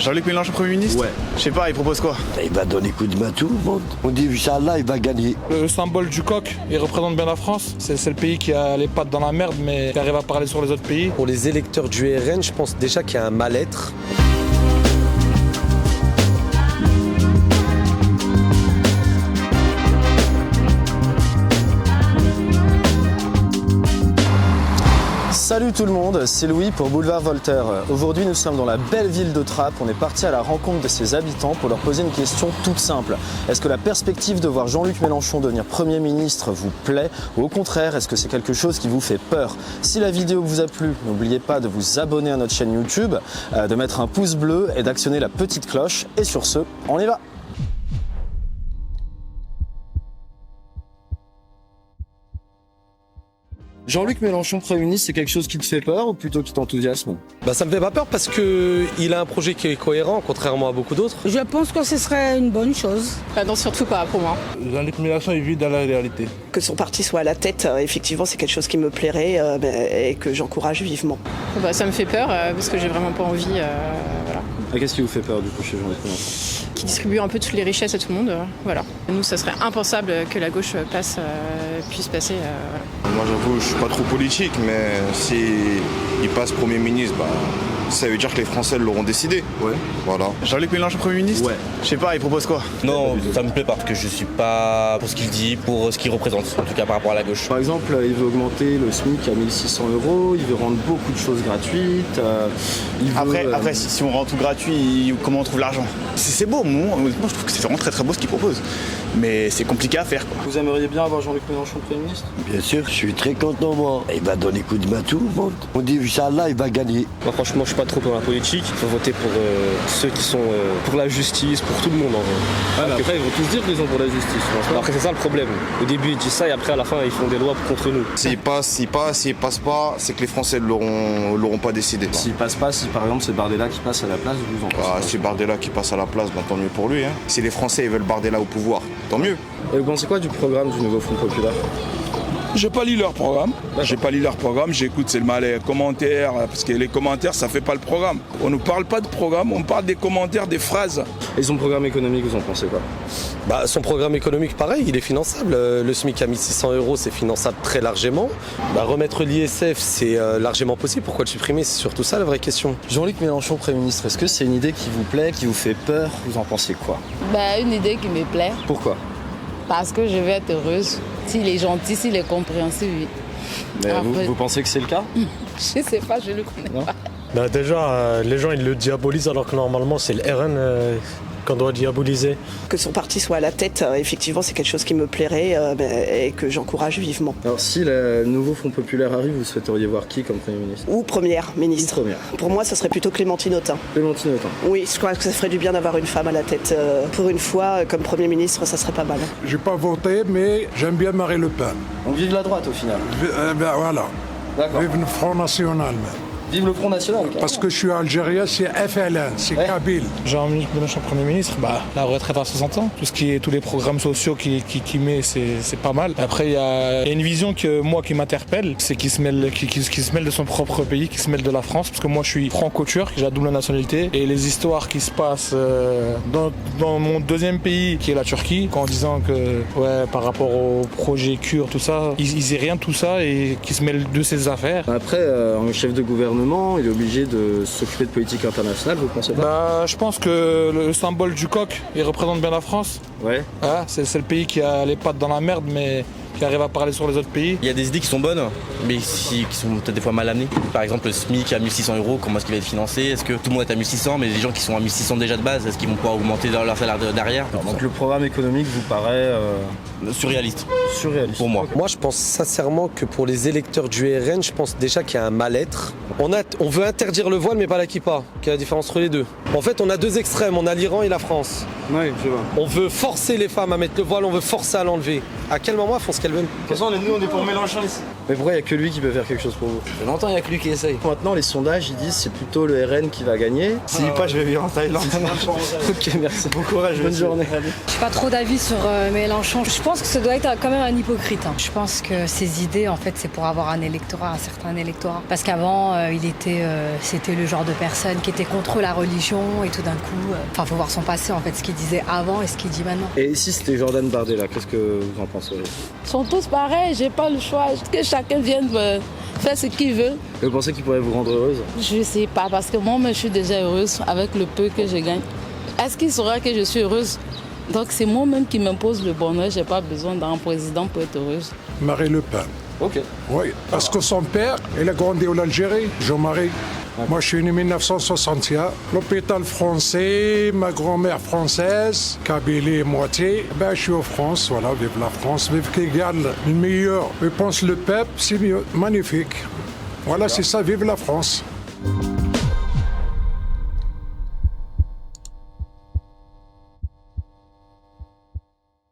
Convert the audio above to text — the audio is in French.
Jean-Luc Mélenchon Premier ministre? Ouais. Je sais pas, il propose quoi? Il va donner coup de main à tout le monde. On dit, Inch'Allah, il va gagner. Le symbole du coq, il représente bien la France. C'est le pays qui a les pattes dans la merde, mais qui arrive à parler sur les autres pays. Pour les électeurs du RN, je pense déjà qu'il y a un mal-être. Salut tout le monde, c'est Louis pour Boulevard Voltaire. Aujourd'hui nous sommes dans la belle ville de Trappes, on est parti à la rencontre de ses habitants pour leur poser une question toute simple. Est-ce que la perspective de voir Jean-Luc Mélenchon devenir Premier ministre vous plaît ou au contraire est-ce que c'est quelque chose qui vous fait peur? Si la vidéo vous a plu, n'oubliez pas de vous abonner à notre chaîne YouTube, de mettre un pouce bleu et d'actionner la petite cloche. Et sur ce, on y va! Jean-Luc Mélenchon Premier ministre, c'est quelque chose qui te fait peur ou plutôt qui t'enthousiasme? Ça me fait pas peur parce qu'il a un projet qui est cohérent, contrairement à beaucoup d'autres. Je pense que ce serait une bonne chose. Non, surtout pas pour moi. Jean-Luc Mélenchon, il vit dans la réalité. Que son parti soit à la tête, effectivement, c'est quelque chose qui me plairait et que j'encourage vivement. Ça me fait peur parce que j'ai vraiment pas envie. Voilà. Qu'est-ce qui vous fait peur du coup chez Jean-Luc Mélenchon? Qui distribue un peu toutes les richesses à tout le monde. Voilà. Nous, ça serait impensable que la gauche puisse passer. Voilà. Moi, j'avoue, je suis pas trop politique, mais s'il passe Premier ministre, ça veut dire que les Français l'auront décidé. Ouais. Voilà. Jean-Luc Mélenchon Premier ministre? Ouais. Je sais pas, il propose quoi? Non, ça me plaît pas, parce que je suis pas pour ce qu'il dit, pour ce qu'il représente, en tout cas par rapport à la gauche. Par exemple, il veut augmenter le SMIC à 1 600 €, il veut rendre beaucoup de choses gratuites. Après, si on rend tout gratuit, comment on trouve l'argent? C'est beau, moi je trouve que c'est vraiment très très beau ce qu'il propose. Mais c'est compliqué à faire, quoi. Vous aimeriez bien avoir Jean-Luc Mélenchon Premier ministre? Bien sûr, je suis très content, moi. Il va donner coup de main à tout le monde. On dit, Inch'Allah, il va gagner. Moi, franchement, je suis pas trop pour la politique. Il faut voter pour ceux qui sont pour la justice, pour tout le monde, en vrai. Après, ils vont tous dire qu'ils sont pour la justice. Après, c'est ça le problème. Au début, ils disent ça et après, à la fin, ils font des lois contre nous. S'il passe pas, c'est que les Français l'auront pas décidé. S'il passe pas, si par exemple c'est Bardella qui passe à la place, vous en pensez? Si Bardella qui passe à la place, tant mieux pour lui. Hein. Si les Français ils veulent Bardella au pouvoir, tant mieux. Et vous pensez quoi du programme du nouveau Front Populaire? J'ai pas lu leur programme. J'écoute seulement les commentaires, parce que les commentaires, ça fait pas le programme. On ne parle pas de programme, on parle des commentaires, des phrases. Et son programme économique, vous en pensez quoi? Son programme économique, pareil, il est finançable. Le SMIC à 1 600 €, c'est finançable très largement. Remettre l'ISF, c'est largement possible. Pourquoi le supprimer? C'est surtout ça la vraie question. Jean-Luc Mélenchon Premier ministre, est-ce que c'est une idée qui vous plaît, qui vous fait peur? Vous en pensez quoi? Une idée qui me plaît. Pourquoi? Parce que je vais être heureuse. S'il est gentil, s'il est compréhensif, oui. Mais vous pensez que c'est le cas? Je sais pas, je le connais pas. Déjà, les gens ils le diabolisent alors que normalement c'est le RN qu'on doit diaboliser. Que son parti soit à la tête, effectivement, c'est quelque chose qui me plairait et que j'encourage vivement. Alors si le nouveau Front Populaire arrive, vous souhaiteriez voir qui comme Premier ministre? Ou Première ministre. Première. Pour moi, ça serait plutôt Clémentine Autain. Clémentine Autain. Oui, je crois que ça ferait du bien d'avoir une femme à la tête. Pour une fois, comme Premier ministre, ça serait pas mal. J'ai pas voté, mais j'aime bien Marine Le Pen. Donc vive la droite au final. Voilà. D'accord. Vive le Front National. Vive le Front National. Parce que je suis algérien, c'est FLN, c'est Kabyle. Jean-Luc Mélenchon Premier ministre, la retraite à 60 ans. Tous les programmes sociaux qu'il met, c'est pas mal. Après, il y a une vision qui m'interpelle, c'est qu'il se mêle de son propre pays, qu'il se mêle de la France. Parce que moi, je suis franco-turc, j'ai la double nationalité. Et les histoires qui se passent dans mon deuxième pays, qui est la Turquie, en disant que, par rapport au projet kurde, tout ça, ils aient rien de tout ça et qu'ils se mêlent de ses affaires. Après, un chef de gouvernement, il est obligé de s'occuper de politique internationale, vous pensez pas? Je pense que le symbole du coq, il représente bien la France. Ouais. C'est le pays qui a les pattes dans la merde, mais qui arrive à parler sur les autres pays. Il y a des idées qui sont bonnes, mais qui sont peut-être des fois mal amenées. Par exemple, le SMIC à 1 600 €, comment est-ce qu'il va être financé? Est-ce que tout le monde est à 1 600, mais les gens qui sont à 1 600 déjà de base, est-ce qu'ils vont pouvoir augmenter leur salaire derrière? Donc le programme économique vous paraît surréaliste. Surréaliste. Pour moi. Moi, je pense sincèrement que pour les électeurs du RN, je pense déjà qu'il y a un mal-être. On veut interdire le voile, mais pas la kippa. Quelle est la différence entre les deux? En fait, on a deux extrêmes. On a l'Iran et la France. Oui, je vois. On veut forcer les femmes à mettre le voile, on veut forcer à l'enlever. À quel moment elles font ce qu'elles veulent? De toute façon, nous, on est pour Mélenchon ici. Mais pourquoi il n'y a que lui qui peut faire quelque chose pour vous? Ça fait longtemps, il n'y a que lui qui essaye. Maintenant, les sondages, ils disent c'est plutôt le RN qui va gagner. S'il pas, je vais vivre en Thaïlande. Ok, merci. Bon courage. Bonne journée. Je n'ai pas trop d'avis sur Mélenchon. Je pense que ça doit être quand même un hypocrite. Je pense que ses idées, en fait, c'est pour avoir un certain électorat. Parce qu'avant, c'était le genre de personne qui était contre la religion et tout d'un coup, faut voir son passé, en fait, ce qu'il disait avant et ce qu'il dit maintenant. Et si c'était Jordan Bardella, qu'est-ce que vous en penseriez? Ils sont tous pareils, j'ai pas le choix. Que chacun vienne faire ce qu'il veut. Et vous pensez qu'il pourrait vous rendre heureuse? Je sais pas, parce que moi, je suis déjà heureuse avec le peu que je gagne. Est-ce qu'il saura que je suis heureuse? Donc c'est moi-même qui m'impose le bonheur. J'ai pas besoin d'un président pour être heureuse. Marie Le Pen. Ok. Oui, parce que son père, il a grandi en Algérie, Jean-Marie. Moi, je suis né en 1961. L'hôpital français, ma grand-mère française, Kabylie moitié. Je suis en France, voilà, vive la France, vive qui gagne le meilleur. Je pense le peuple, c'est mieux, magnifique. Voilà, c'est ça, vive la France.